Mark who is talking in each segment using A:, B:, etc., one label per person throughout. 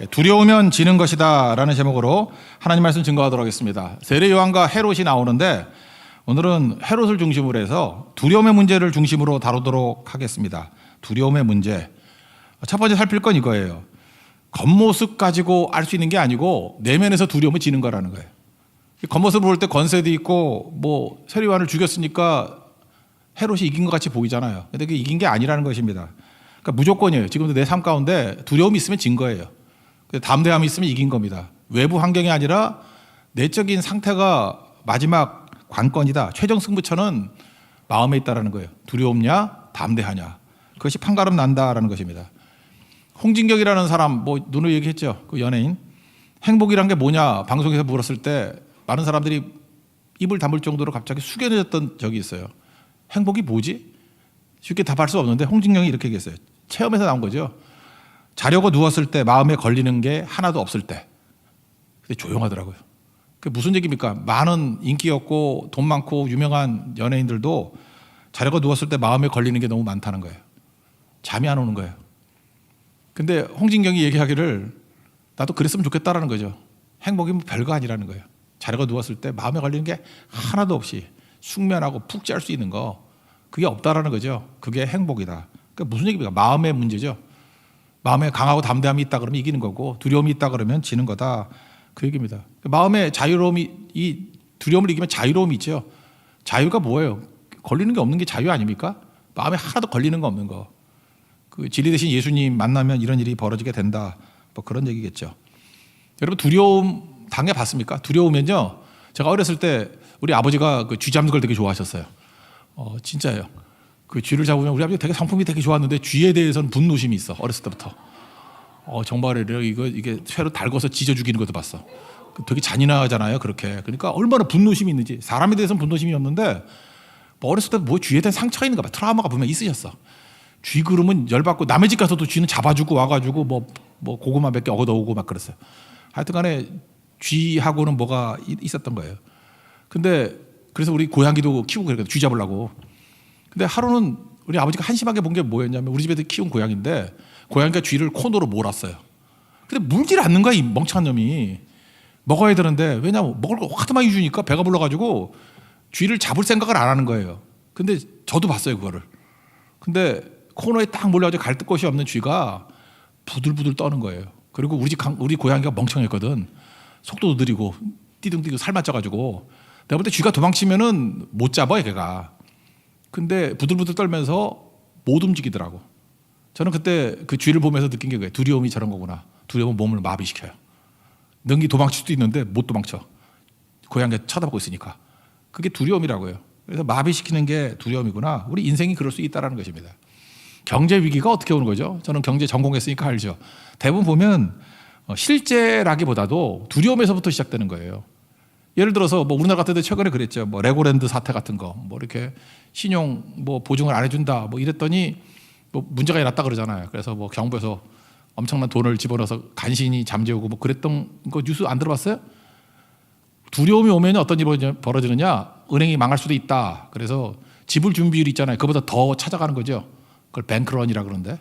A: 두려우면 지는 것이다 라는 제목으로 하나님 말씀 증거하도록 하겠습니다. 세례 요한과 헤롯이 나오는데 오늘은 헤롯을 중심으로 해서 두려움의 문제를 중심으로 다루도록 하겠습니다. 두려움의 문제. 첫 번째 살필 건 이거예요. 겉모습 가지고 알 수 있는 게 아니고 내면에서 두려움을 지는 거라는 거예요. 겉모습을 볼 때 권세도 있고 뭐 세례 요한을 죽였으니까 헤롯이 이긴 것 같이 보이잖아요. 근데 그게 이긴 게 아니라는 것입니다. 그러니까 무조건이에요. 지금도 내 삶 가운데 두려움이 있으면 진 거예요. 담대함이 있으면 이긴 겁니다. 외부 환경이 아니라 내적인 상태가 마지막 관건이다. 최종 승부처는 마음에 있다라는 거예요. 두려움냐, 담대하냐. 그것이 판가름 난다라는 것입니다. 홍진경이라는 사람, 뭐 누누 얘기했죠. 그 연예인. 행복이란 게 뭐냐 방송에서 물었을 때 많은 사람들이 입을 다물 정도로 갑자기 숙연해졌던 적이 있어요. 행복이 뭐지? 쉽게 답할 수 없는데 홍진경이 이렇게 얘기했어요. 체험에서 나온 거죠. 자려고 누웠을 때 마음에 걸리는 게 하나도 없을 때. 근데 조용하더라고요. 그게 무슨 얘기입니까? 많은 인기였고 돈 많고 유명한 연예인들도 자려고 누웠을 때 마음에 걸리는 게 너무 많다는 거예요. 잠이 안 오는 거예요. 근데 홍진경이 얘기하기를 나도 그랬으면 좋겠다라는 거죠. 행복이 뭐 별거 아니라는 거예요. 자려고 누웠을 때 마음에 걸리는 게 하나도 없이 숙면하고 푹 잘 수 있는 거, 그게 없다라는 거죠. 그게 행복이다. 그러니까 무슨 얘기입니까? 마음의 문제죠. 마음에 강하고 담대함이 있다 그러면 이기는 거고 두려움이 있다 그러면 지는 거다. 그 얘기입니다. 마음의 자유로움이, 이 두려움을 이기면 자유로움이 있죠. 자유가 뭐예요? 걸리는 게 없는 게 자유 아닙니까? 마음에 하나도 걸리는 거 없는 거. 그 진리 대신 예수님 만나면 이런 일이 벌어지게 된다. 뭐 그런 얘기겠죠. 여러분 두려움 당해봤습니까? 두려우면요. 제가 어렸을 때 우리 아버지가 그 쥐 잡는 걸 되게 좋아하셨어요. 진짜예요. 그 쥐를 잡으면 우리 아버지가 되게 상품이 되게 좋았는데 쥐에 대해서는 분노심이 있어. 어렸을 때부터. 정말이래요. 이게 쇠로 달궈서 찢어 죽이는 것도 봤어. 되게 잔인하잖아요. 그렇게. 그러니까 얼마나 분노심이 있는지. 사람에 대해서는 분노심이 없는데 뭐 어렸을 때 뭐 쥐에 대한 상처가 있는가 봐. 트라우마가 분명 있으셨어. 쥐 그러면 열받고 남의 집 가서도 쥐는 잡아주고 와가지고 뭐 고구마 몇 개 얻어오고 막 그랬어요. 하여튼간에 쥐하고는 뭐가 있었던 거예요. 근데 그래서 우리 고양이도 키우고 그랬거든. 쥐 잡으려고. 근데 하루는 우리 아버지가 한심하게 본 게 뭐였냐면 우리 집에서 키운 고양인데 고양이가 쥐를 코너로 몰았어요. 근데 물질 않는 거야, 이 멍청한 놈이. 먹어야 되는데 왜냐면 먹을 거 하도 많이 주니까 배가 불러가지고 쥐를 잡을 생각을 안 하는 거예요. 근데 저도 봤어요, 그거를. 근데 코너에 딱 몰려가지고 갈 곳이 없는 쥐가 부들부들 떠는 거예요. 그리고 우리 고양이가 멍청했거든. 속도도 느리고 띠둥띠둥 살만 쪄가지고 내가 볼 때 쥐가 도망치면은 못 잡아요, 걔가. 근데 부들부들 떨면서 못 움직이더라고. 저는 그때 그 쥐를 보면서 느낀 게 그거예요. 두려움이 저런 거구나. 두려움은 몸을 마비시켜요. 능히 도망칠 수도 있는데 못 도망쳐. 고양이가 쳐다보고 있으니까. 그게 두려움이라고요. 그래서 마비시키는 게 두려움이구나. 우리 인생이 그럴 수 있다는 것입니다. 경제 위기가 어떻게 오는 거죠? 저는 경제 전공했으니까 알죠. 대부분 보면 실제라기보다도 두려움에서부터 시작되는 거예요. 예를 들어서 뭐 우리나라 같은 데 최근에 그랬죠. 뭐 레고랜드 사태 같은 거, 뭐 이렇게 신용 뭐 보증을 안 해준다, 뭐 이랬더니 뭐 문제가 일어났다 그러잖아요. 그래서 뭐 정부에서 엄청난 돈을 집어넣어서 간신히 잠재우고 뭐 그랬던 거 뉴스 안 들어봤어요? 두려움이 오면 어떤 일이 벌어지느냐? 은행이 망할 수도 있다. 그래서 지불 준비율 있잖아요. 그보다 더 찾아가는 거죠. 그걸 뱅크런이라 그러는데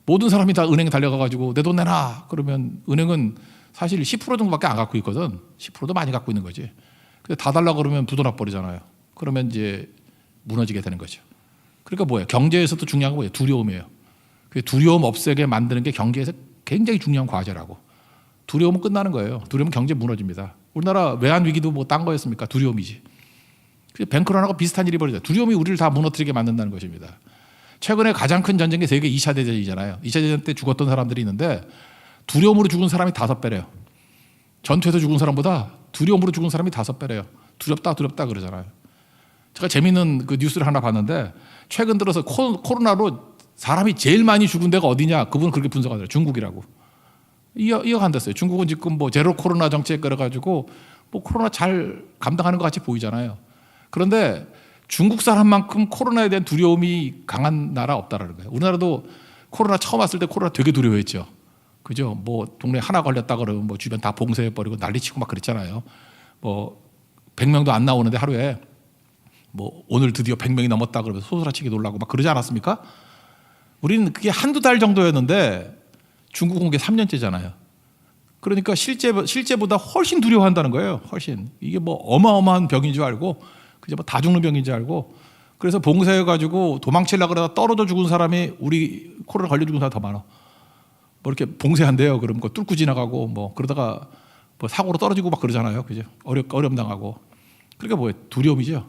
A: 모든 사람이 다 은행에 달려가가지고 내 돈 내놔. 그러면 은행은 사실 10% 정도밖에 안 갖고 있거든. 10%도 많이 갖고 있는 거지. 근데 다 달라고 그러면 부도나 버리잖아요. 그러면 이제 무너지게 되는 거죠. 그러니까 뭐예요? 경제에서도 중요한 건 뭐예요? 두려움이에요. 그 두려움 없애게 만드는 게 경제에서 굉장히 중요한 과제라고. 두려움은 끝나는 거예요. 두려움은 경제 무너집니다. 우리나라 외환 위기도 뭐 딴 거였습니까? 두려움이지. 뱅크런하고 비슷한 일이 벌어져요. 두려움이 우리를 다 무너뜨리게 만든다는 것입니다. 최근에 가장 큰 전쟁이 세계 2차 대전이잖아요. 2차 대전 때 죽었던 사람들이 있는데 두려움으로 죽은 사람이 5배래요. 전투에서 죽은 사람보다 두려움으로 죽은 사람이 5배래요. 두렵다 그러잖아요. 제가 재미있는 그 뉴스를 하나 봤는데 최근 들어서 코로나로 사람이 제일 많이 죽은 데가 어디냐? 그분은 그렇게 분석하더라고요. 중국이라고. 이어간댔어요. 중국은 지금 뭐 제로 코로나 정책 끌어가지고 뭐 코로나 잘 감당하는 것 같이 보이잖아요. 그런데 중국 사람만큼 코로나에 대한 두려움이 강한 나라 없다라는 거예요. 우리나라도 코로나 처음 왔을 때 코로나 되게 두려워했죠. 그죠? 뭐 동네 하나 걸렸다 그러면 뭐 주변 다 봉쇄해버리고 난리치고 막 그랬잖아요. 뭐 100명도 안 나오는데 하루에 뭐 오늘 드디어 100명이 넘었다 그러면서 소스라치게 놀라고 막 그러지 않았습니까? 우리는 그게 한두 달 정도였는데 중국 온 게 3년째잖아요. 그러니까 실제보다 훨씬 두려워한다는 거예요. 훨씬. 이게 뭐 어마어마한 병인 줄 알고 그저 뭐 다 죽는 병인 줄 알고 그래서 봉쇄해가지고 도망치려고 그러다 떨어져 죽은 사람이 우리 코로나 걸려 죽은 사람 더 많아. 뭐 이렇게 봉쇄한대요. 그럼 그 뚫고 지나가고 뭐 그러다가 뭐 사고로 떨어지고 막 그러잖아요. 그죠? 어려움 당하고. 그러니까 뭐예요? 두려움이죠.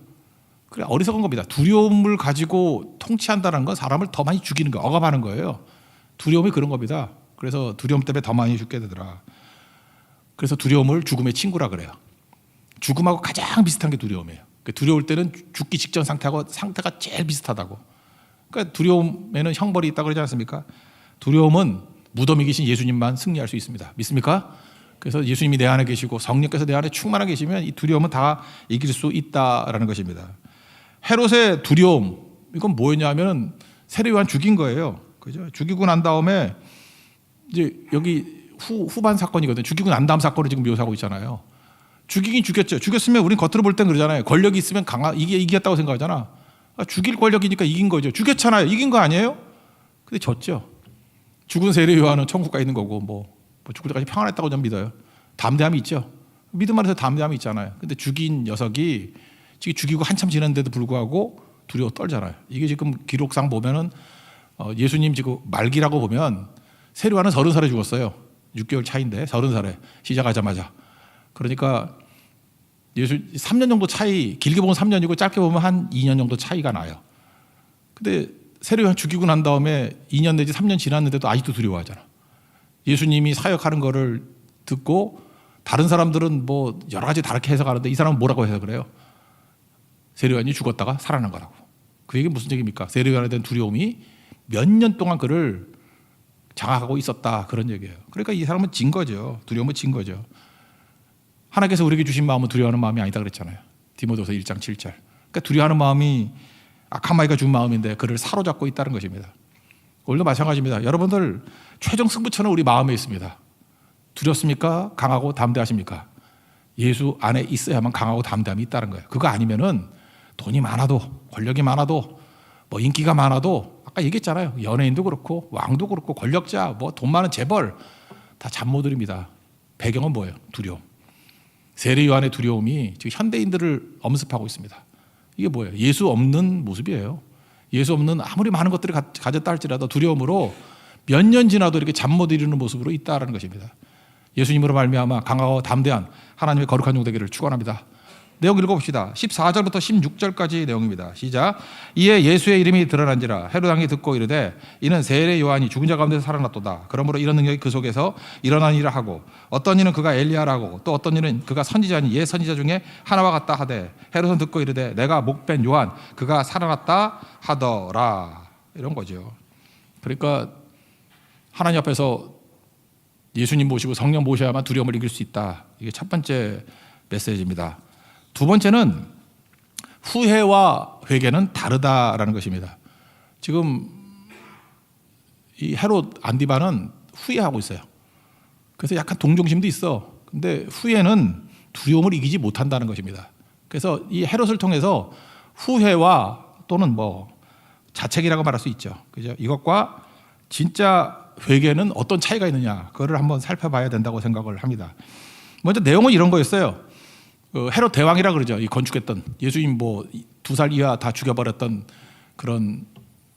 A: 그래 어리석은 겁니다. 두려움을 가지고 통치한다는 건 사람을 더 많이 죽이는 거, 억압하는 거예요. 두려움이 그런 겁니다. 그래서 두려움 때문에 더 많이 죽게 되더라. 그래서 두려움을 죽음의 친구라 그래요. 죽음하고 가장 비슷한 게 두려움이에요. 두려울 때는 죽기 직전 상태가 제일 비슷하다고. 그러니까 두려움에는 형벌이 있다고 그러지 않습니까? 두려움은 무덤에 계신 예수님만 승리할 수 있습니다. 믿습니까? 그래서 예수님이 내 안에 계시고 성령께서 내 안에 충만하게 계시면 이 두려움은 다 이길 수 있다라는 것입니다. 헤롯의 두려움, 이건 뭐였냐면 세례 요한 죽인 거예요. 그죠? 죽이고 난 다음에 이제 여기 후반 사건이거든요. 죽이고 난 다음 사건을 지금 묘사하고 있잖아요. 죽이긴 죽였죠. 죽였으면 우린 겉으로 볼 땐 그러잖아요. 권력이 있으면 이게 이겼다고 생각하잖아. 죽일 권력이니까 이긴 거죠. 죽였잖아요. 이긴 거 아니에요? 근데 졌죠. 죽은 세례 요한은 천국 가 있는 거고 뭐 죽을 때까지 평안했다고 저는 믿어요. 담대함이 있죠. 믿음 안에서 담대함이 있잖아요. 근데 죽인 녀석이 지금 죽이고 한참 지났는데도 불구하고 두려워 떨잖아요. 이게 지금 기록상 보면은 예수님 지금 말기라고 보면 세례 요한은 30살에 죽었어요. 6개월 차이인데 30살에 시작하자마자. 그러니까 예수 3년 정도 차이, 길게 보면 3년이고 짧게 보면 한 2년 정도 차이가 나요. 근데 세례 요한 죽이고 난 다음에 2년 내지 3년 지났는데도 아직도 두려워하잖아. 예수님이 사역하는 거를 듣고 다른 사람들은 뭐 여러 가지 다르게 해석하는데 이 사람은 뭐라고 해석을 해요? 세례 요한이 죽었다가 살아난 거라고. 그 얘기는 무슨 얘기입니까? 세례 요한에 대한 두려움이 몇 년 동안 그를 장악하고 있었다 그런 얘기예요. 그러니까 이 사람은 진 거죠. 두려움은 진 거죠. 하나님께서 우리에게 주신 마음은 두려워하는 마음이 아니다 그랬잖아요. 디모데후서 1장 7절. 그러니까 두려워하는 마음이 악한 마귀가 준 마음인데 그를 사로잡고 있다는 것입니다. 오늘도 마찬가지입니다. 여러분들 최종 승부처는 우리 마음에 있습니다. 두렵습니까? 강하고 담대하십니까? 예수 안에 있어야만 강하고 담대함이 있다는 거예요. 그거 아니면은 돈이 많아도 권력이 많아도 뭐 인기가 많아도 아까 얘기했잖아요. 연예인도 그렇고 왕도 그렇고 권력자 뭐 돈 많은 재벌 다 잡모들입니다. 배경은 뭐예요? 두려움. 세례 요한의 두려움이 지금 현대인들을 엄습하고 있습니다. 이게 뭐예요? 예수 없는 모습이에요. 예수 없는 아무리 많은 것들을 가졌다 할지라도 두려움으로 몇 년 지나도 이렇게 잠 못 이루는 모습으로 있다라는 것입니다. 예수님으로 말미암아 강하고 담대한 하나님의 거룩한 종 되기를 축원합니다. 내용 읽어봅시다. 14절부터 16절까지 내용입니다. 시작. 이에 예수의 이름이 드러난지라 헤롯 왕이 듣고 이르되 이는 세례 요한이 죽은 자 가운데서 살아났도다. 그러므로 이런 능력이 그 속에서 일어나니라 하고 어떤 이는 그가 엘리야라고 또 어떤 이는 그가 선지자니 옛 선지자 중에 하나와 같다 하되 헤롯은 듣고 이르되 내가 목벤 요한 그가 살아났다 하더라. 이런 거죠. 그러니까 하나님 앞에서 예수님 모시고 성령 모셔야만 두려움을 이길 수 있다. 이게 첫 번째 메시지입니다. 두 번째는 후회와 회개는 다르다라는 것입니다. 지금 이 헤롯 안디바는 후회하고 있어요. 그래서 약간 동정심도 있어. 근데 후회는 두려움을 이기지 못한다는 것입니다. 그래서 이 헤롯을 통해서 후회와 또는 뭐 자책이라고 말할 수 있죠. 그죠? 이것과 진짜 회개는 어떤 차이가 있느냐, 그거를 한번 살펴봐야 된다고 생각을 합니다. 먼저 내용은 이런 거였어요. 헤롯 대왕이라 그러죠. 이 건축했던 예수님 뭐 2살 이하 다 죽여버렸던 그런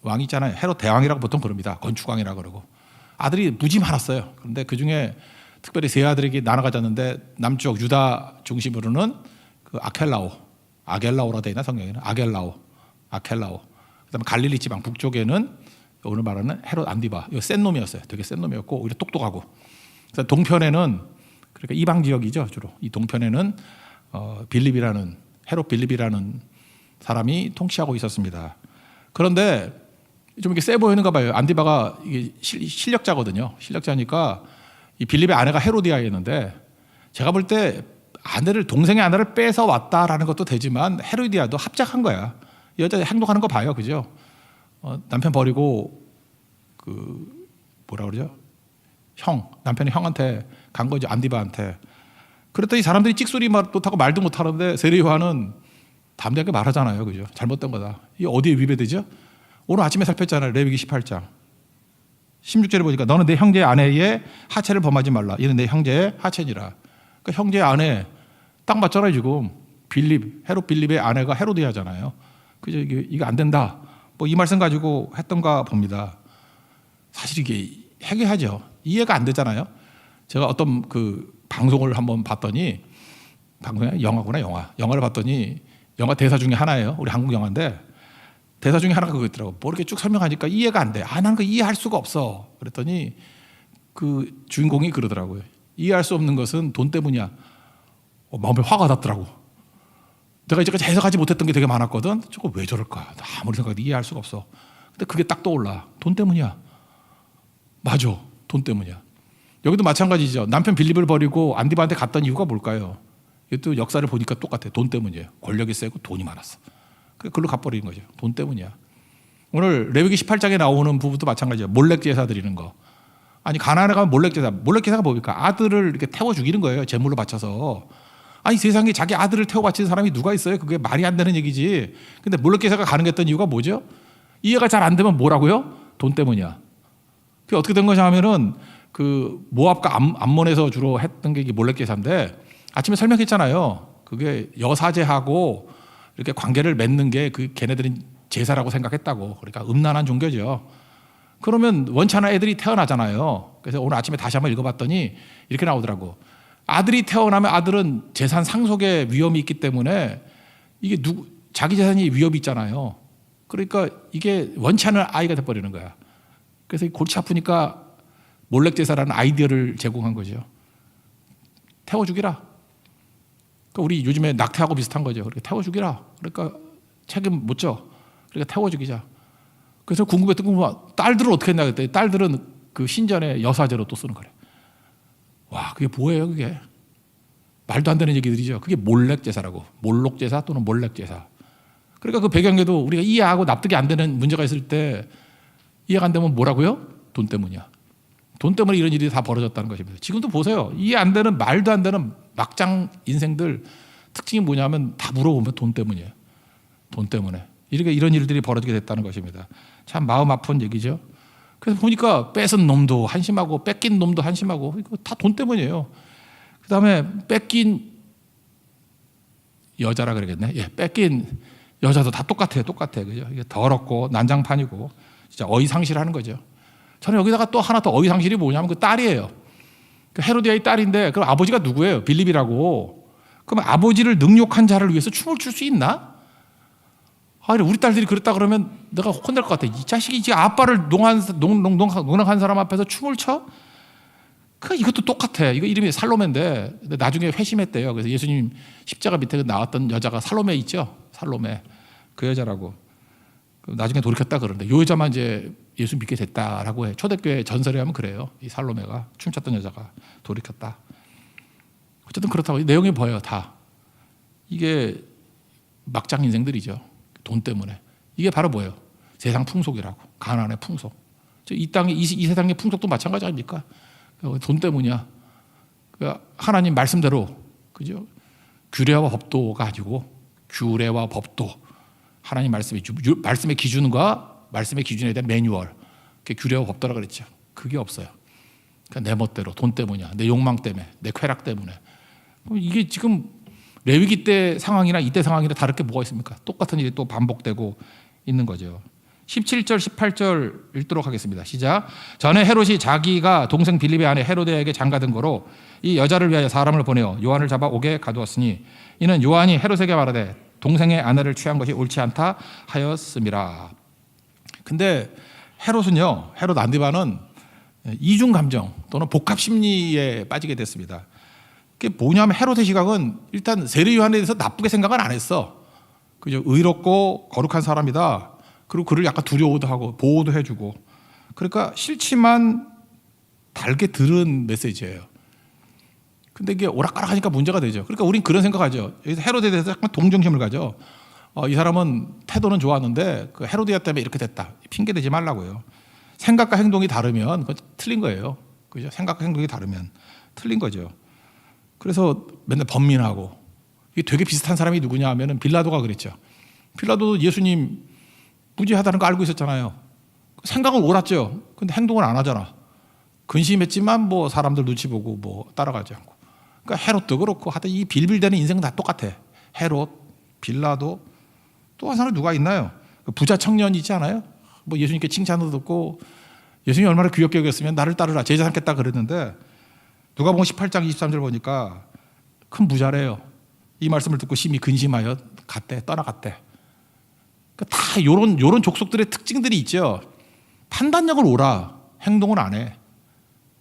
A: 왕이 있잖아요. 헤롯 대왕이라고 보통 그럽니다. 건축왕이라 그러고 아들이 무지 많았어요. 그런데 그 중에 특별히 세 아들에게 나눠가졌는데 남쪽 유다 중심으로는 그 아겔라오라 되어 있나 성경에는 아겔라오. 그다음에 갈릴리 지방 북쪽에는 오늘 말하는 헤롯 안디바. 이거 센 놈이었어요. 되게 센 놈이었고 오히려 똑똑하고. 그래서 동편에는 그러니까 이방 지역이죠 주로. 이 동편에는 빌립이라는 헤롯 빌립이라는 사람이 통치하고 있었습니다. 그런데 좀 이렇게 세 보이는가 봐요. 안디바가 이게 실력자거든요. 실력자니까 이 빌립의 아내가 헤로디아였는데 제가 볼 때 동생의 아내를 뺏어 왔다라는 것도 되지만 헤로디아도 합작한 거야. 이 여자 행동하는 거 봐요, 그죠? 남편 버리고 그 뭐라 그러죠? 남편이 형한테 간 거죠, 안디바한테. 그랬더니 사람들이 찍소리 못하고 말도 못하는데 세례 요한은 담대하게 말하잖아요. 그죠? 잘못된 거다. 이게 어디에 위배되죠? 오늘 아침에 살폈잖아요. 레위기 18장. 16절에 보니까 너는 내 형제의 아내의 하체를 범하지 말라. 이는 내 형제의 하체니라. 그러니까 형제의 아내 딱 맞잖아요. 지금 헤롯 빌립의 아내가 헤로디아잖아요. 그죠? 이게 안 된다. 뭐 이 말씀 가지고 했던가 봅니다. 사실 이게 해괴하죠. 이해가 안 되잖아요. 제가 어떤 그 방송을 한번 봤더니 방송이 영화구나 영화를 봤더니 영화 대사 중에 하나예요. 우리 한국 영화인데 대사 중에 하나가 그거 있더라고. 뭐 이렇게 쭉 설명하니까 이해가 안 돼. 나는 그 이해할 수가 없어. 그랬더니 그 주인공이 그러더라고요. 이해할 수 없는 것은 돈 때문이야. 마음에 화가 났더라고. 내가 이제까지 해석하지 못했던 게 되게 많았거든. 저거 왜 저럴까? 아무리 생각해도 이해할 수가 없어. 근데 그게 딱 떠올라. 돈 때문이야. 맞아. 돈 때문이야. 여기도 마찬가지죠. 남편 빌립을 버리고 안디바한테 갔던 이유가 뭘까요? 이것도 역사를 보니까 똑같아요. 돈 때문이에요. 권력이 세고 돈이 많았어. 그걸로 갚아버리는 거죠. 돈 때문이야. 오늘 레위기 18장에 나오는 부부도 마찬가지예요. 몰렉 제사 드리는 거. 아니 가나안에 가면 몰렉 제사가 뭡니까? 아들을 이렇게 태워 죽이는 거예요. 제물로 바쳐서. 아니 세상에 자기 아들을 태워 바치는 사람이 누가 있어요? 그게 말이 안 되는 얘기지. 근데 몰렉 제사가 가능했던 이유가 뭐죠? 이해가 잘 안 되면 뭐라고요? 돈 때문이야. 그게 어떻게 된 거냐 하면은 그 모압과 암몬에서 주로 했던 게 몰렉 제사인데 아침에 설명했잖아요. 그게 여사제하고 이렇게 관계를 맺는 게 그 걔네들은 제사라고 생각했다고. 그러니까 음란한 종교죠. 그러면 원치 않은 애들이 태어나잖아요. 그래서 오늘 아침에 다시 한번 읽어봤더니 이렇게 나오더라고. 아들이 태어나면 아들은 재산 상속의 위험이 있기 때문에 이게 자기 재산이 위협이 있잖아요. 그러니까 이게 원치 않은 아이가 돼버리는 거야. 그래서 골치 아프니까 몰렉 제사라는 아이디어를 제공한 거죠. 태워 죽이라. 그러니까 우리 요즘에 낙태하고 비슷한 거죠. 그러니까 태워 죽이라. 그러니까 책임 못 져. 그러니까 태워 죽이자. 그래서 궁금했던 건 딸들은 어떻게 했나 그랬더니 딸들은 그 신전에 여사제로 또 쓰는 거래. 와, 그게 뭐예요, 그게? 말도 안 되는 얘기들이죠. 그게 몰렉 제사라고. 몰록 제사 또는 몰렉 제사. 그러니까 그 배경에도 우리가 이해하고 납득이 안 되는 문제가 있을 때 이해가 안 되면 뭐라고요? 돈 때문이야. 돈 때문에 이런 일이 다 벌어졌다는 것입니다. 지금도 보세요. 이해 안 되는 말도 안 되는 막장 인생들 특징이 뭐냐면 다 물어보면 돈 때문이에요. 돈 때문에. 이런 일들이 벌어지게 됐다는 것입니다. 참 마음 아픈 얘기죠. 그래서 보니까 뺏은 놈도 한심하고 뺏긴 놈도 한심하고 이거 다 돈 때문이에요. 그다음에 뺏긴 여자라 그러겠네. 예, 뺏긴 여자도 다 똑같아요. 그죠? 이게 더럽고 난장판이고 진짜 어이상실하는 거죠. 저는 여기다가 또 하나 더 어이상실이 뭐냐면 그 딸이에요. 그 헤로디아의 딸인데 그럼 아버지가 누구예요? 빌립이라고. 그럼 아버지를 능욕한 자를 위해서 춤을 출 수 있나? 우리 딸들이 그랬다 그러면 내가 혼낼 것 같아. 이 자식이 지금 아빠를 농락한 사람 앞에서 춤을 춰? 이것도 똑같아. 이거 이름이 살로메인데 나중에 회심했대요. 그래서 예수님 십자가 밑에 나왔던 여자가 살로메 있죠? 살로메. 그 여자라고. 나중에 돌이켰다 그러는데 이 여자만 이제 예수 믿게 됐다라고 해. 초대교회 전설에 하면 그래요. 이 살로메가 춤췄던 여자가 돌이켰다. 어쨌든 그렇다고 내용이 보여요. 다. 이게 막장 인생들이죠. 돈 때문에. 이게 바로 뭐예요? 세상 풍속이라고. 가난의 풍속. 이 세상의 풍속도 마찬가지 아닙니까? 돈 때문이야. 하나님 말씀대로, 그죠? 규례와 법도가 아니고 규례와 법도. 하나님 말씀의 기준과 말씀의 기준에 대한 매뉴얼. 그게 규례와 법도라 그랬죠. 그게 없어요. 그러니까 내 멋대로, 돈 때문이야. 내 욕망 때문에, 내 쾌락 때문에. 이게 지금 레위기 때 상황이나 이때 상황이나 다를 게 뭐가 있습니까? 똑같은 일이 또 반복되고 있는 거죠. 17절 18절 읽도록 하겠습니다. 시작. 전에 헤롯이 자기가 동생 빌립의 아내 헤로데에게 장가든 거로 이 여자를 위하여 사람을 보내어 요한을 잡아 옥에 가두었으니 이는 요한이 헤롯에게 말하되 동생의 아내를 취한 것이 옳지 않다 하였음이라. 근데 헤롯 안디바는 이중 감정 또는 복합 심리에 빠지게 됐습니다. 그게 뭐냐면 헤롯의 시각은 일단 세례 요한에 대해서 나쁘게 생각은 안 했어. 그죠? 의롭고 거룩한 사람이다. 그리고 그를 약간 두려워도 하고 보호도 해주고. 그러니까 싫지만 달게 들은 메시지예요. 근데 이게 오락가락하니까 문제가 되죠. 그러니까 우린 그런 생각하죠. 헤롯에 대해서 약간 동정심을 가져. 이 사람은 태도는 좋았는데 그 헤로디아 때문에 이렇게 됐다. 핑계 대지 말라고요. 생각과 행동이 다르면 그건 틀린 거예요. 그죠? 생각과 행동이 다르면 틀린 거죠. 그래서 맨날 번민하고. 이게 되게 비슷한 사람이 누구냐 하면은 빌라도가 그랬죠. 빌라도도 예수님 무죄하다는 거 알고 있었잖아요. 생각은 옳았죠. 근데 행동을 안 하잖아. 근심했지만 뭐 사람들 눈치 보고 뭐 따라가지 않고. 그러니까 헤롯도 그렇고 하여튼 이 빌빌대는 인생은 다 똑같아. 헤롯, 빌라도 또 한 사람 누가 있나요? 부자 청년이 있지 않아요? 뭐 예수님께 칭찬도 듣고 예수님이 얼마나 귀엽게 여겼으면 나를 따르라 제자 삼겠다 그랬는데 누가복음 18장 23절 보니까 큰 부자래요. 이 말씀을 듣고 심히 근심하여 갔대, 떠나갔대. 그러니까 다 요런 족속들의 특징들이 있죠. 판단력을 옳아, 행동을 안 해.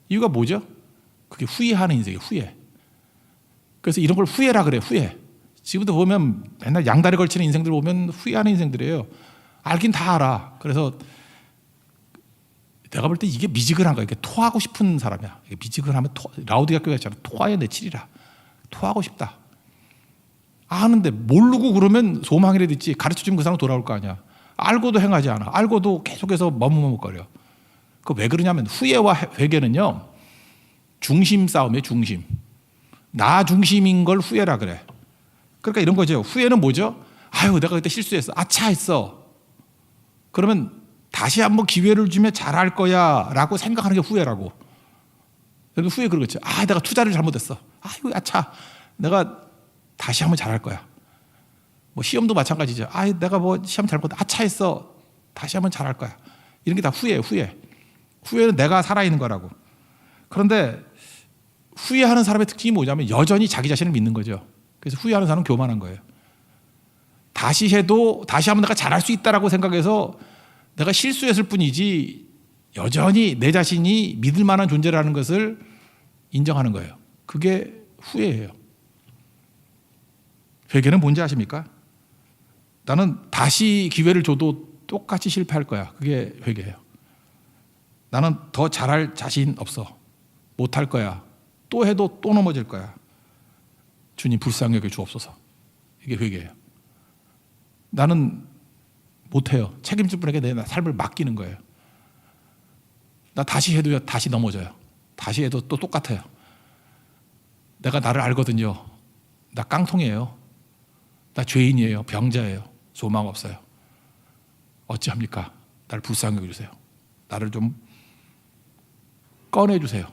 A: 이유가 뭐죠? 그게 후회하는 인생이에요, 후회. 그래서 이런 걸 후회라 그래, 후회. 지금도 보면 맨날 양다리 걸치는 인생들 보면 후회하는 인생들이에요. 알긴 다 알아. 그래서 내가 볼 때 이게 미지근한 거야. 이게 토하고 싶은 사람이야. 이게 미지근하면 라우디가 교회 했잖아. 토하여 내치리라. 토하고 싶다. 아는데 모르고 그러면 소망이라도 있지. 가르쳐주면 그 사람 돌아올 거 아니야. 알고도 행하지 않아. 알고도 계속해서 머뭇머뭇거려. 그 왜 그러냐면 후회와 회개는요. 중심 싸움이에요. 중심. 나 중심인 걸 후회라 그래. 그러니까 이런 거죠. 후회는 뭐죠? 아유 내가 그때 실수했어. 아차 했어. 그러면 다시 한번 기회를 주면 잘할 거야 라고 생각하는 게 후회라고. 그리고 후회 그러겠죠. 아 내가 투자를 잘못했어. 아유 아차 내가 다시 한번 잘할 거야. 뭐 시험도 마찬가지죠. 아 내가 뭐 시험 잘못했어. 아차 했어. 다시 한번 잘할 거야. 이런 게 다 후회예요. 후회는 내가 살아있는 거라고. 그런데 후회하는 사람의 특징이 뭐냐면 여전히 자기 자신을 믿는 거죠. 그래서 후회하는 사람은 교만한 거예요. 다시 해도 다시 한번 내가 잘할 수 있다라고 생각해서 내가 실수했을 뿐이지 여전히 내 자신이 믿을 만한 존재라는 것을 인정하는 거예요. 그게 후회예요. 회개는 뭔지 아십니까? 나는 다시 기회를 줘도 똑같이 실패할 거야. 그게 회개예요. 나는 더 잘할 자신 없어. 못할 거야. 또 해도 또 넘어질 거야. 주님 불쌍히 여겨 주옵소서. 이게 회개예요. 나는 못해요. 책임질 분에게 내 삶을 맡기는 거예요. 나 다시 해도요, 다시 넘어져요. 다시 해도 또 똑같아요. 내가 나를 알거든요. 나 깡통이에요. 나 죄인이에요. 병자예요. 소망 없어요. 어찌합니까? 나를 불쌍히 여겨주세요. 나를 좀 꺼내주세요.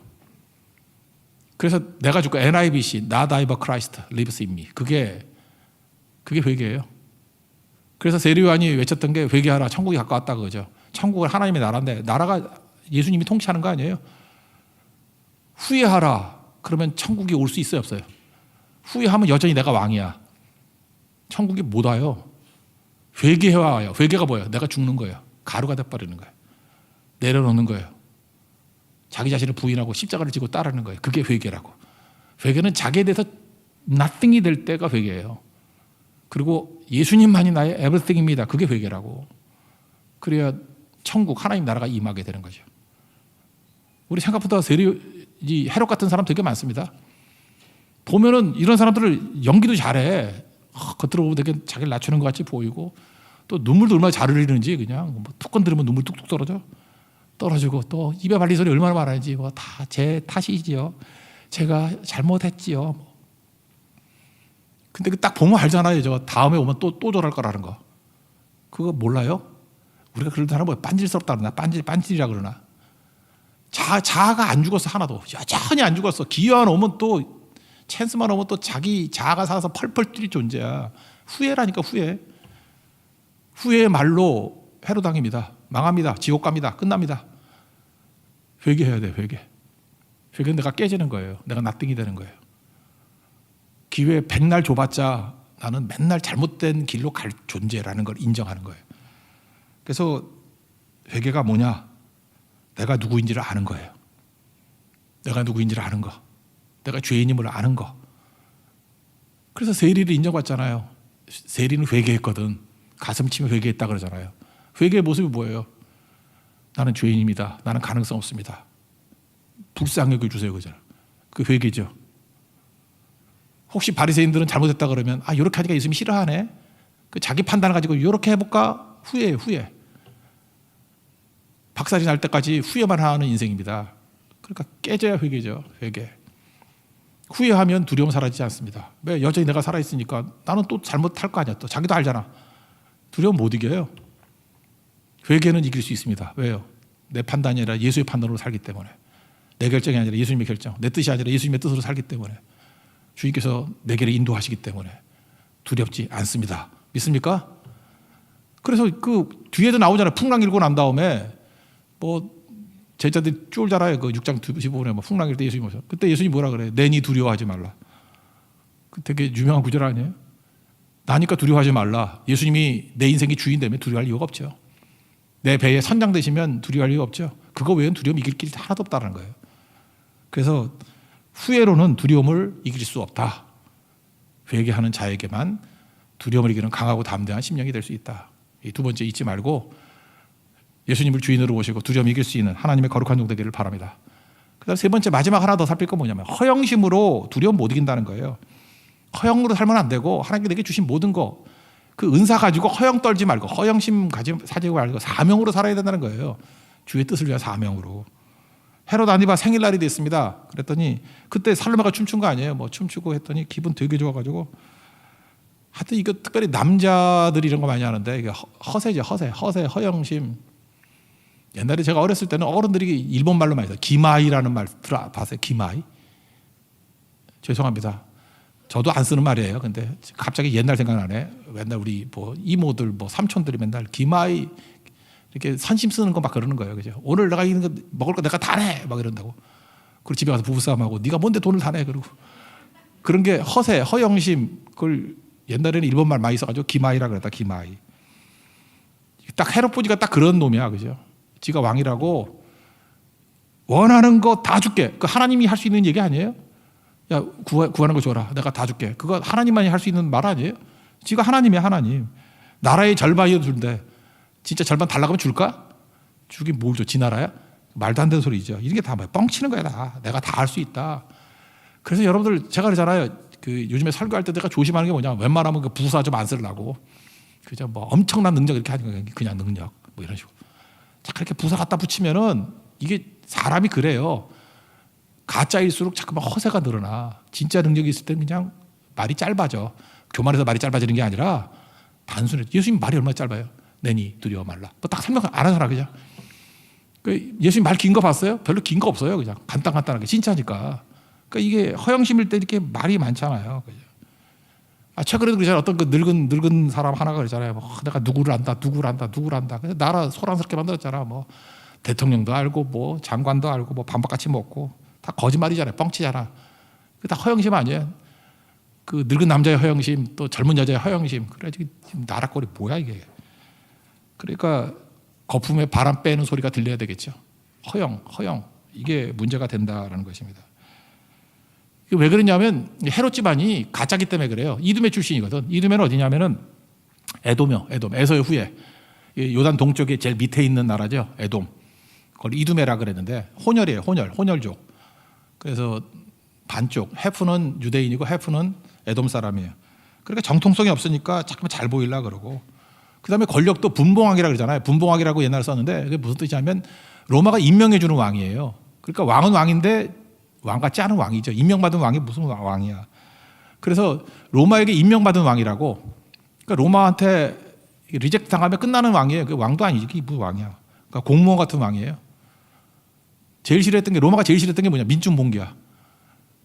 A: 그래서 내가 줄거 NIBC, Not I but Christ lives in me. 그게 회개예요. 그래서 세례요한이 외쳤던 게 회개하라. 천국이 가까웠다 그거죠. 천국은 하나님의 나라인데 나라가 예수님이 통치하는 거 아니에요. 후회하라. 그러면 천국이 올 수 있어요, 없어요? 후회하면 여전히 내가 왕이야. 천국이 못 와요. 회개해와요. 회개가 뭐예요? 내가 죽는 거예요. 가루가 돼버리는 거예요. 내려놓는 거예요. 자기 자신을 부인하고 십자가를 지고 따르는 거예요. 그게 회개라고. 회개는 자기에 대해서 nothing이 될 때가 회개예요. 그리고 예수님만이 나의 everything입니다. 그게 회개라고. 그래야 천국 하나님 나라가 임하게 되는 거죠. 우리 생각보다 헤롯 같은 사람 되게 많습니다. 보면은 이런 사람들을 연기도 잘해. 겉으로 보면 되게 자기를 낮추는 것 같이 보이고 또 눈물도 얼마나 잘 흘리는지 그냥 뭐 툭 건드리면 눈물 뚝뚝 떨어지고 또 입에 발린 소리 얼마나 많은지 뭐 다 제 탓이지요. 제가 잘못했지요. 근데 딱 보면 알잖아요. 저 다음에 오면 또 저럴 거라는 거. 그거 몰라요? 우리가 그런 사람 뭐 빤질스럽다 그러나 빤질이라 그러나 자아가 안 죽었어. 하나도 여전히 안 죽었어. 기회만 오면 또 찬스만 오면 또 자기 자아가 살아서 펄펄 뛰는 존재야. 후회라니까 후회. 후회의 말로 회로당입니다. 망합니다. 지옥 갑니다. 끝납니다. 회개해야 돼. 회개는 내가 깨지는 거예요. 내가 나띵이 되는 거예요. 기회 100날 줘봤자 나는 맨날 잘못된 길로 갈 존재라는 걸 인정하는 거예요. 그래서 회개가 뭐냐? 내가 누구인지를 아는 거예요. 내가 누구인지를 아는 거. 내가 죄인임을 아는 거. 그래서 세리를 인정받잖아요. 세리는 회개했거든. 가슴 치며 회개했다 그러잖아요. 회개의 모습이 뭐예요? 나는 죄인입니다. 나는 가능성 없습니다. 불쌍히 여겨주세요. 그잖아요. 그 회개죠. 혹시 바리새인들은 잘못했다 그러면 이렇게 하니까 예수님이 싫어하네. 그 자기 판단을 가지고 이렇게 해볼까? 후회. 박살이 날 때까지 후회만 하는 인생입니다. 그러니까 깨져야 회개죠. 회개. 후회하면 두려움 사라지지 않습니다. 왜? 여전히 내가 살아있으니까 나는 또 잘못할 거 아니야. 또 자기도 알잖아. 두려움 못 이겨요. 회개는 이길 수 있습니다. 왜요? 내 판단이 아니라 예수의 판단으로 살기 때문에. 내 결정이 아니라 예수님의 결정, 내 뜻이 아니라 예수님의 뜻으로 살기 때문에, 주님께서 내 길을 인도하시기 때문에 두렵지 않습니다. 믿습니까? 그래서 그 뒤에도 나오잖아요. 풍랑 일고 난 다음에 뭐 제자들이 쫄잖아요. 그 6장 15분에 뭐 풍랑 일 때 예수님 오셔. 그때 예수님 뭐라 그래요? 내니 두려워하지 말라. 그 되게 유명한 구절 아니에요? 나니까 두려워하지 말라. 예수님이 내 인생의 주인되면 두려워할 이유가 없죠. 내 배에 선장 되시면 두려워할 이유가 없죠. 그거 외에는 두려움 이길 길이 하나도 없다는 거예요. 그래서 후회로는 두려움을 이길 수 없다. 회개하는 자에게만 두려움을 이기는 강하고 담대한 심령이 될 수 있다. 이 두 번째 잊지 말고 예수님을 주인으로 모시고 두려움 이길 수 있는 하나님의 거룩한 종 되기를 바랍니다. 그다음 세 번째 마지막 하나 더 살필 건 뭐냐면 허영심으로 두려움 못 이긴다는 거예요. 허영으로 살면 안 되고 하나님께 내게 주신 모든 거 그 은사 가지고 허영 떨지 말고 허영심 가지고 말고 사명으로 살아야 된다는 거예요. 주의 뜻을 위한 사명으로. 헤롯 안티파 생일날이 됐습니다. 그랬더니 그때 살로메가 춤춘 거 아니에요. 뭐 춤추고 했더니 기분 되게 좋아가지고 하여튼 이거 특별히 남자들이 이런 거 많이 하는데 이게 허세죠. 허세, 허영심. 옛날에 제가 어렸을 때는 어른들이 일본 말로 많이 써요. 기마이라는 말 들어봤어요? 기마이? 죄송합니다. 저도 안 쓰는 말이에요. 근데 갑자기 옛날 생각나네. 맨날 우리 뭐 이모들 뭐 삼촌들이 맨날 기마이 이렇게 선심 쓰는 거 막 그러는 거예요. 그죠? 오늘 내가 이거 먹을 거 내가 다 내! 막 이런다고. 그리고 집에 가서 부부싸움하고 네가 뭔데 돈을 다 내! 그러고. 그런 게 허세, 허영심. 그걸 옛날에는 일본 말 많이 써가지고 기마이라 그랬다. 기마이. 딱 헤롯 보니까 딱 그런 놈이야. 그죠? 지가 왕이라고 원하는 거 다 줄게. 그 하나님이 할 수 있는 얘기 아니에요? 야, 구하는 거 줘라. 내가 다 줄게. 그거 하나님만이 할 수 있는 말 아니에요? 지가 하나님이야, 하나님. 나라의 절반이어도 준대. 진짜 절반 달라고 하면 줄까? 주긴 뭘 줘? 지 나라야? 말도 안 되는 소리죠. 이런 게 다 뭐야? 뻥치는 거야, 다. 내가 다 할 수 있다. 그래서 여러분들 제가 그러잖아요. 그 요즘에 설교할 때 내가 조심하는 게 뭐냐? 웬만하면 그 부사 좀 안 쓰려고. 그죠? 뭐 엄청난 능력 이렇게 하는 거예요. 그냥 능력. 뭐 이런 식으로. 자, 그렇게 부사 갖다 붙이면은 이게 사람이 그래요. 가짜일수록 자꾸만 허세가 늘어나. 진짜 능력이 있을 때는 그냥 말이 짧아져. 교만해서 말이 짧아지는 게 아니라 단순해. 예수님 말이 얼마나 짧아요? 내니 두려워 말라. 뭐 딱 설명 안 하잖아, 그죠? 예수님 말 긴 거 봤어요? 별로 긴 거 없어요, 그냥 간단하게 진짜니까. 그러니까 이게 허영심일 때 이렇게 말이 많잖아요, 그죠? 최근에도 그러잖아요. 어떤 그 늙은 사람 하나가 그러잖아요. 뭐, 내가 누구를 안다. 그래서 나라 소란스럽게 만들었잖아. 뭐 대통령도 알고, 뭐 장관도 알고, 뭐 반박같이 먹고 다 거짓말이잖아요, 뻥치잖아. 그게 다 허영심 아니에요? 그 늙은 남자의 허영심, 또 젊은 여자의 허영심. 그래 지금 나락거리 뭐야 이게? 그러니까 거품에 바람 빼는 소리가 들려야 되겠죠. 허영 이게 문제가 된다라는 것입니다. 왜 그러냐면 헤롯 집안이 가짜기 때문에 그래요. 이두메 출신이거든. 이두메는 어디냐면은 에돔, 에서의 후예. 요단 동쪽에 제일 밑에 있는 나라죠. 에돔. 그걸 이두메라 그랬는데 혼혈이에요. 혼혈족. 그래서 반쪽 헤프는 유대인이고 헤프는 에돔 사람이에요. 그러니까 정통성이 없으니까 자꾸만 잘 보이려고 그러고. 그다음에 권력도 분봉왕이라고 그러잖아요. 분봉왕이라고 옛날에 썼는데 그게 무슨 뜻이냐면 로마가 임명해 주는 왕이에요. 그러니까 왕은 왕인데 왕 같지 않은 왕이죠. 임명받은 왕이 무슨 왕이야. 그래서 로마에게 임명받은 왕이라고. 그러니까 로마한테 리젝트 당하면 끝나는 왕이에요. 그 왕도 아니지. 그게 무슨 왕이야. 그러니까 공무원 같은 왕이에요. 제일 싫어했던 게 로마가 제일 싫어했던 게 뭐냐? 민중봉기야.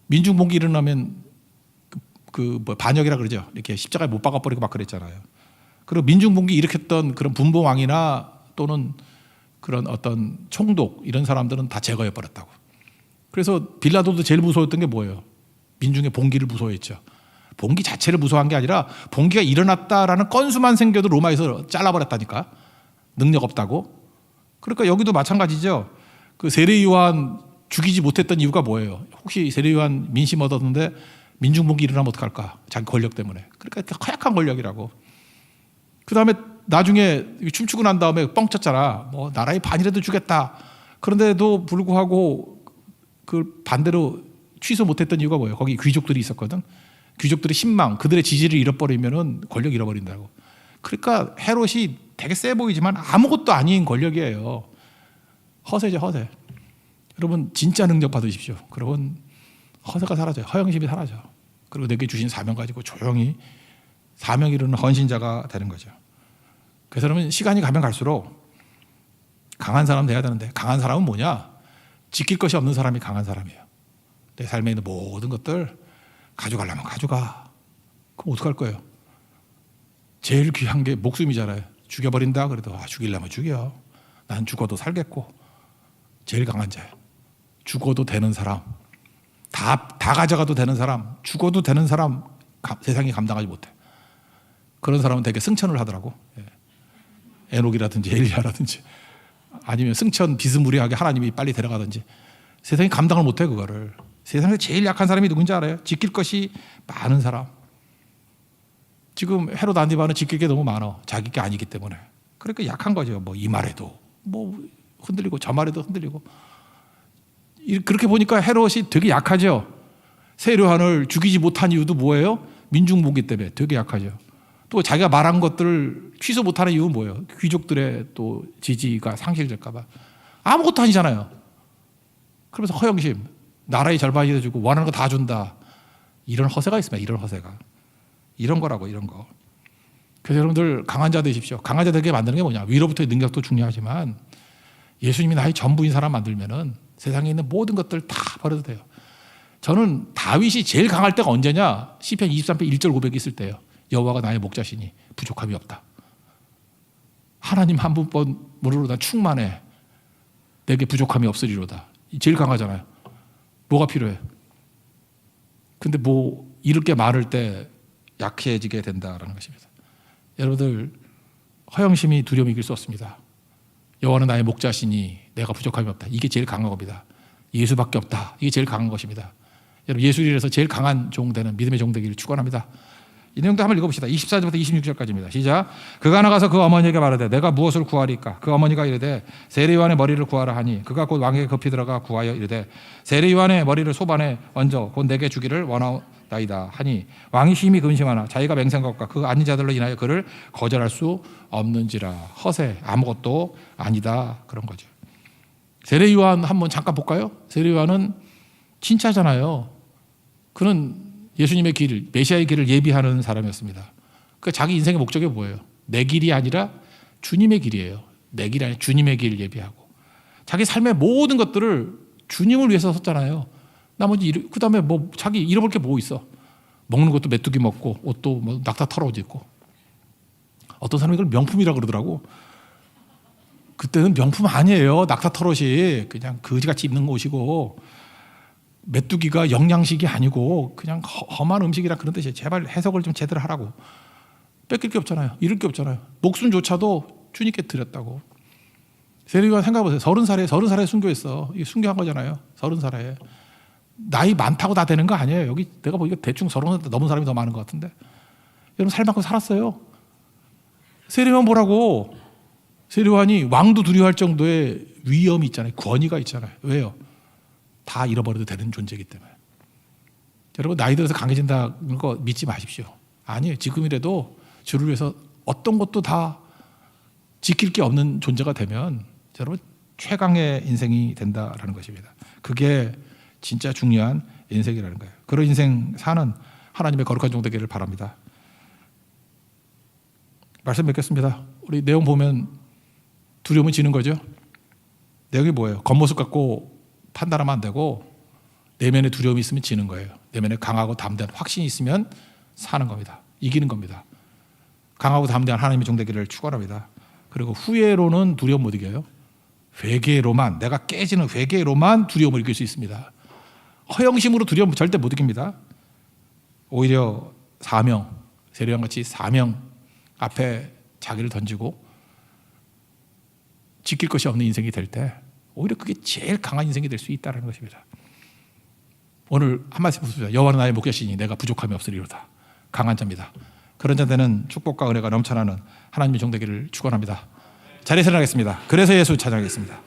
A: 민중봉기 일어나면 뭐 반역이라 그러죠. 이렇게 십자가에 못 박아버리고 막 그랬잖아요. 그리고 민중봉기 일으켰던 그런 분봉왕이나 또는 그런 어떤 총독 이런 사람들은 다 제거해 버렸다고. 그래서 빌라도도 제일 무서웠던 게 뭐예요? 민중의 봉기를 무서워했죠. 봉기 자체를 무서워한 게 아니라 봉기가 일어났다라는 건수만 생겨도 로마에서 잘라버렸다니까. 능력 없다고. 그러니까 여기도 마찬가지죠. 그 세례 요한 죽이지 못했던 이유가 뭐예요? 혹시 세례 요한 민심 얻었는데 민중봉기 일어나면 어떡할까? 자기 권력 때문에. 그러니까 허약한 권력이라고. 그 다음에 나중에 춤추고 난 다음에 뻥쳤잖아. 뭐 나라의 반이라도 주겠다. 그런데도 불구하고 그 반대로 취소 못했던 이유가 뭐예요? 거기 귀족들이 있었거든. 귀족들의 신망, 그들의 지지를 잃어버리면은 권력 잃어버린다고. 그러니까 헤롯이 되게 세 보이지만 아무것도 아닌 권력이에요. 허세죠, 허세. 여러분 진짜 능력 받으십시오. 그러면 허세가 사라져요. 허영심이 사라져. 그리고 내게 주신 사명 가지고 조용히 사명 이루는 헌신자가 되는 거죠. 그래서 여러분 시간이 가면 갈수록 강한 사람 돼야 되는데 강한 사람은 뭐냐? 지킬 것이 없는 사람이 강한 사람이에요. 내 삶에 있는 모든 것들 가져가려면 가져가. 그럼 어떡할 거예요? 제일 귀한 게 목숨이잖아요. 죽여버린다 그래도 죽이려면 죽여. 난 죽어도 살겠고. 제일 강한 자예요. 죽어도 되는 사람, 다 가져가도 되는 사람, 죽어도 되는 사람 세상이 감당하지 못해. 그런 사람은 되게 승천을 하더라고. 에녹이라든지 엘리야라든지 아니면 승천 비스무리하게 하나님이 빨리 데려가든지 세상이 감당을 못해 그거를. 세상에 제일 약한 사람이 누군지 알아요? 지킬 것이 많은 사람. 지금 헤롯 안디바는 지킬 게 너무 많아. 자기 게 아니기 때문에. 그러니까 약한 거죠. 뭐 이 말에도 뭐 흔들리고 저 말에도 흔들리고. 그렇게 보니까 헤롯이 되게 약하죠. 세례요한을 죽이지 못한 이유도 뭐예요? 민중무기 때문에 되게 약하죠. 또 자기가 말한 것들을 취소 못하는 이유는 뭐예요? 귀족들의 또 지지가 상실될까 봐. 아무것도 아니잖아요. 그러면서 허영심, 나라의 절반이 돼주고 원하는 거 다 준다. 이런 허세가 있습니다. 이런 허세가. 이런 거라고, 이런 거. 그래서 여러분들 강한 자 되십시오. 강한 자 되게 만드는 게 뭐냐? 위로부터의 능력도 중요하지만 예수님이 나의 전부인 사람 만들면은 세상에 있는 모든 것들 다 버려도 돼요. 저는 다윗이 제일 강할 때가 언제냐? 시편 23편 1절 고백이 있을 때예요. 여호와가 나의 목자시니 부족함이 없다. 하나님 한 분뿐으로 난 충만해. 내게 부족함이 없으리로다. 제일 강하잖아요. 뭐가 필요해? 근데 뭐 잃을 게 많을 때 약해지게 된다라는 것입니다. 여러분들 허영심이 두려움이 이길 수 없습니다. 여호와는 나의 목자시니 내가 부족함이 없다. 이게 제일 강한 겁니다. 예수밖에 없다. 이게 제일 강한 것입니다. 여러분 예수 이름에서 제일 강한 종 되는 믿음의 종 되기를 축원합니다. 이 내용도 한번 읽어봅시다. 24절부터 26절까지입니다. 시작. 그가 나가서 그 어머니에게 말하되 내가 무엇을 구하리까? 그 어머니가 이르되 세례요한의 머리를 구하라 하니 그가 곧 왕에게 급히 들어가 구하여 이르되 세례요한의 머리를 소반에 얹어 곧 내게 주기를 원하나이다 하니 왕이 심히 근심하나 자기가 맹세한 것과 그 아닌 자들로 인하여 그를 거절할 수 없는지라. 허세 아무것도 아니다 그런 거죠. 세례요한 한번 잠깐 볼까요? 세례요한은 진짜잖아요. 그는 예수님의 길, 메시아의 길을 예비하는 사람이었습니다. 그러니까 자기 인생의 목적이 뭐예요? 내 길이 아니라 주님의 길이에요. 내 길이 아니라 주님의 길을 예비하고 자기 삶의 모든 것들을 주님을 위해서 썼잖아요. 나머지 그 다음에 뭐 자기 잃어볼 게 뭐 있어? 먹는 것도 메뚜기 먹고 옷도 뭐 낙타 털어 입고. 어떤 사람이 이걸 명품이라고 그러더라고. 그때는 명품 아니에요. 낙타 털옷이 그냥 거지같이 입는 옷이고 메뚜기가 영양식이 아니고 그냥 험한 음식이라 그런 뜻이에요. 제발 해석을 좀 제대로 하라고. 뺏길 게 없잖아요. 잃을 게 없잖아요. 목숨조차도 주님께 드렸다고. 세례요한 생각해보세요. 30살에 순교했어. 이게 순교한 거잖아요. 30살에. 나이 많다고 다 되는 거 아니에요. 여기 내가 보기에 대충 30살 넘은 사람이 더 많은 것 같은데. 여러분 살 만큼 살았어요. 세례요한 뭐라고? 세례요한이 왕도 두려워할 정도의 위엄이 있잖아요. 권위가 있잖아요. 왜요? 다 잃어버려도 되는 존재이기 때문에. 여러분 나이 들어서 강해진다는 거 믿지 마십시오. 아니에요. 지금이라도 주를 위해서 어떤 것도 다 지킬 게 없는 존재가 되면 여러분 최강의 인생이 된다라는 것입니다. 그게 진짜 중요한 인생이라는 거예요. 그런 인생 사는 하나님의 거룩한 종 되기를 바랍니다. 말씀 맺겠습니다. 우리 내용 보면 두려움은 지는 거죠. 내용이 뭐예요? 겉모습 갖고 판단하면 안 되고 내면에 두려움이 있으면 지는 거예요. 내면에 강하고 담대한 확신이 있으면 사는 겁니다. 이기는 겁니다. 강하고 담대한 하나님의 종 되기를 축원합니다. 그리고 후회로는 두려움 못 이겨요. 회개로만, 내가 깨지는 회개로만 두려움을 이길 수 있습니다. 허영심으로 두려움 절대 못 이깁니다. 오히려 사명, 세례요한같이 사명 앞에 자기를 던지고 지킬 것이 없는 인생이 될 때 오히려 그게 제일 강한 인생이 될 수 있다는 것입니다. 오늘 한 말씀 보십시오. 여호와는 나의 목자시니 내가 부족함이 없으리로다. 강한 자입니다. 그런 자들은 축복과 은혜가 넘쳐나는 하나님의 종 되기를 축원합니다. 자리에서 일어나겠습니다. 그래서 예수 찬양하겠습니다.